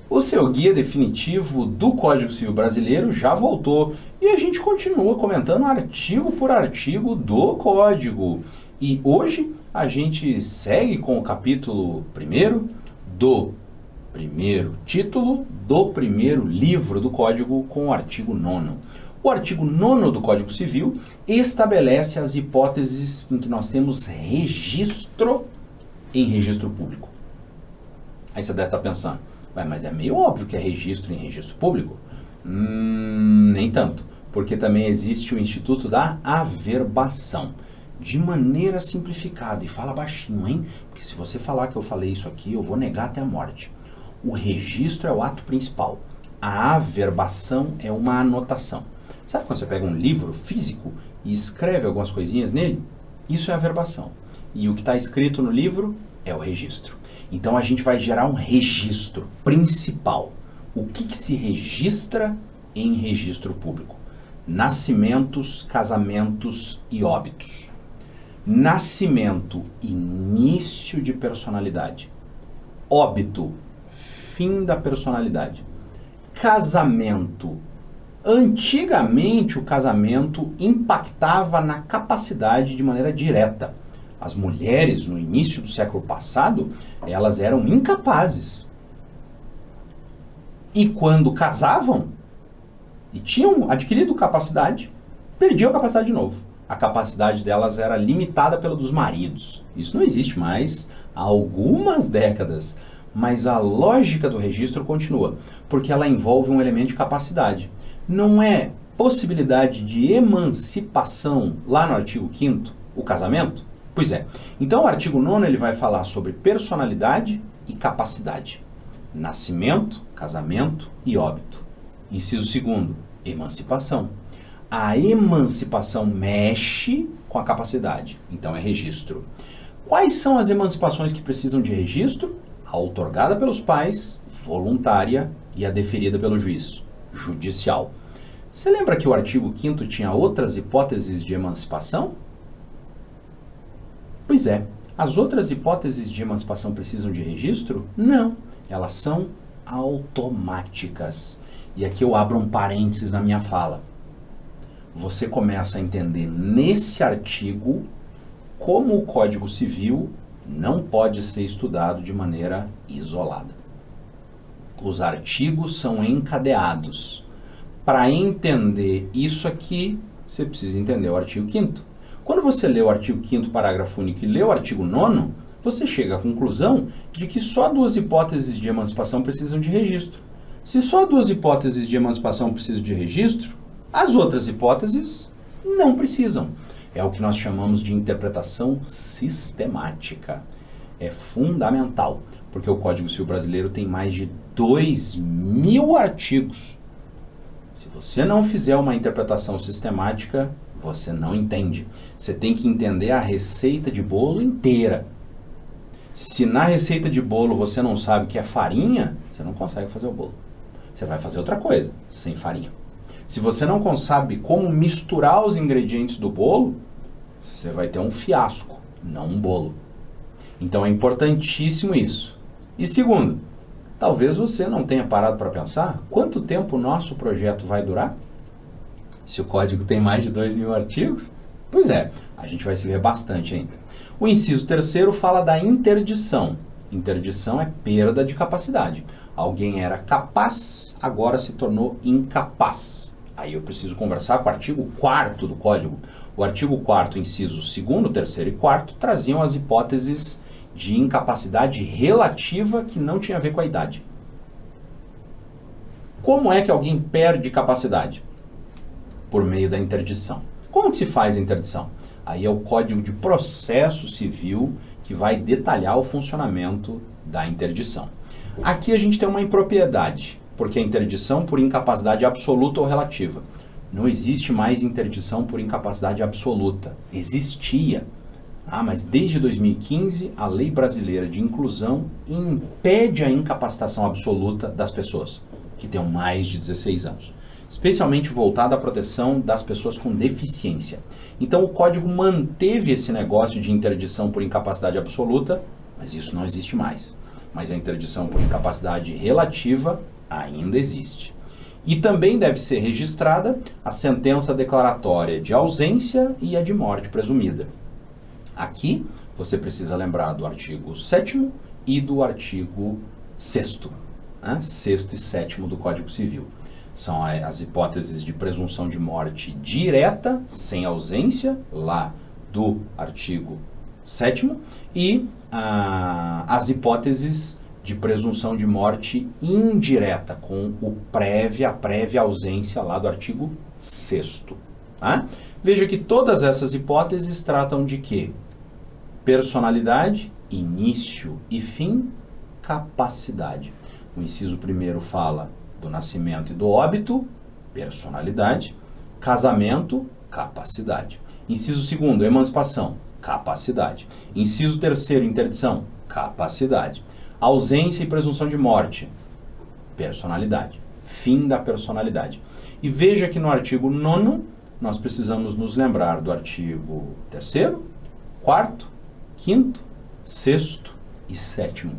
O seu guia definitivo do Código Civil Brasileiro já voltou e a gente continua comentando artigo por artigo do Código. E hoje a gente segue com o capítulo 1º do primeiro título do primeiro livro do Código com o artigo 9º. O artigo 9º do Código Civil estabelece as hipóteses em que nós temos registro em registro público. Aí você deve estar pensando, mas é meio óbvio que é registro em registro público? Nem tanto, porque também existe o Instituto da Averbação. De maneira simplificada, e fala baixinho, hein? Porque se você falar que eu falei isso aqui, eu vou negar até a morte. O registro é o ato principal. A averbação é uma anotação. Sabe quando você pega um livro físico e escreve algumas coisinhas nele? Isso é averbação. E o que está escrito no livro é o registro. Então a gente vai gerar um registro principal. O que se registra em registro público? Nascimentos, casamentos e óbitos. Nascimento, início de personalidade. Óbito, fim da personalidade. Casamento. Antigamente o casamento impactava na capacidade de maneira direta. As mulheres, no início do século passado, elas eram incapazes. E quando casavam, e tinham adquirido capacidade, perdiam a capacidade de novo. A capacidade delas era limitada pela dos maridos. Isso não existe mais há algumas décadas. Mas a lógica do registro continua, porque ela envolve um elemento de capacidade. Não é possibilidade de emancipação lá no artigo 5º, o casamento? Pois é. Então o artigo 9º ele vai falar sobre personalidade e capacidade. Nascimento, casamento e óbito. Inciso 2º, emancipação. A emancipação mexe com a capacidade, então é registro. Quais são as emancipações que precisam de registro? A outorgada pelos pais, voluntária, e a deferida pelo juiz, judicial. Você lembra que o artigo 5º tinha outras hipóteses de emancipação? Pois é, as outras hipóteses de emancipação precisam de registro? Não, elas são automáticas. E aqui eu abro um parênteses na minha fala. Você começa a entender nesse artigo como o Código Civil não pode ser estudado de maneira isolada. Os artigos são encadeados. Para entender isso aqui, você precisa entender o artigo 5º. Quando você lê o artigo 5º, parágrafo único, e lê o artigo 9º, você chega à conclusão de que só duas hipóteses de emancipação precisam de registro. Se só duas hipóteses de emancipação precisam de registro, as outras hipóteses não precisam. É o que nós chamamos de interpretação sistemática. É fundamental, porque o Código Civil Brasileiro tem mais de 2.000 artigos. Se você não fizer uma interpretação sistemática, você não entende. Você tem que entender a receita de bolo inteira. Se na receita de bolo você não sabe o que é farinha, você não consegue fazer o bolo. Você vai fazer outra coisa, sem farinha. Se você não sabe como misturar os ingredientes do bolo, você vai ter um fiasco, não um bolo. Então é importantíssimo isso. E segundo, talvez você não tenha parado para pensar quanto tempo o nosso projeto vai durar? Se o código tem mais de 2.000 artigos? Pois é, a gente vai se ver bastante ainda. O inciso 3º fala da interdição. Interdição é perda de capacidade. Alguém era capaz, agora se tornou incapaz. Aí eu preciso conversar com o artigo 4º do Código. O artigo 4º, incisos 2º, 3º e 4º, traziam as hipóteses de incapacidade relativa que não tinha a ver com a idade. Como é que alguém perde capacidade? Por meio da interdição. Como que se faz a interdição? Aí é o Código de Processo Civil que vai detalhar o funcionamento da interdição. Aqui a gente tem uma impropriedade, porque a interdição por incapacidade absoluta ou relativa. Não existe mais interdição por incapacidade absoluta. Existia. Mas desde 2015, a Lei Brasileira de Inclusão impede a incapacitação absoluta das pessoas que tenham mais de 16 anos. Especialmente voltada à proteção das pessoas com deficiência. Então o Código manteve esse negócio de interdição por incapacidade absoluta, mas isso não existe mais. mas a interdição por incapacidade relativa ainda existe. E também deve ser registrada a sentença declaratória de ausência e a de morte presumida. Aqui, você precisa lembrar do artigo 7º e do artigo 6º, né? 6º e 7º do Código Civil. São as hipóteses de presunção de morte direta, sem ausência, lá do artigo 7º, e as hipóteses de presunção de morte indireta, com a prévia ausência lá do artigo 6º. Tá? Veja que todas essas hipóteses tratam de quê? Personalidade, início e fim, capacidade. O inciso 1º fala do nascimento e do óbito, personalidade. Casamento, capacidade. Inciso 2º, emancipação, capacidade. Inciso 3º, interdição, capacidade. Ausência e presunção de morte, personalidade. Fim da personalidade. E veja que no artigo 9º, nós precisamos nos lembrar do artigo 3º, 4º, 5º, 6º e 7º.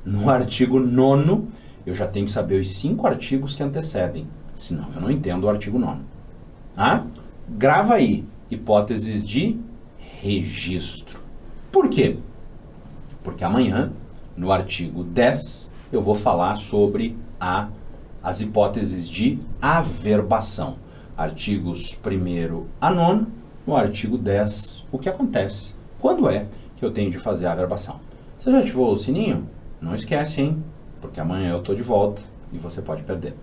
No artigo 9º, eu já tenho que saber os 5 artigos que antecedem, senão eu não entendo o artigo 9º. Ah? Grava aí, hipóteses de registro. Por quê? Porque amanhã, no artigo 10, eu vou falar sobre as hipóteses de averbação. Artigos 1º a 9º, no artigo 10, o que acontece? Quando é que eu tenho de fazer a averbação? Você já ativou o sininho? Não esquece, hein? Porque amanhã eu tô de volta e você pode perder.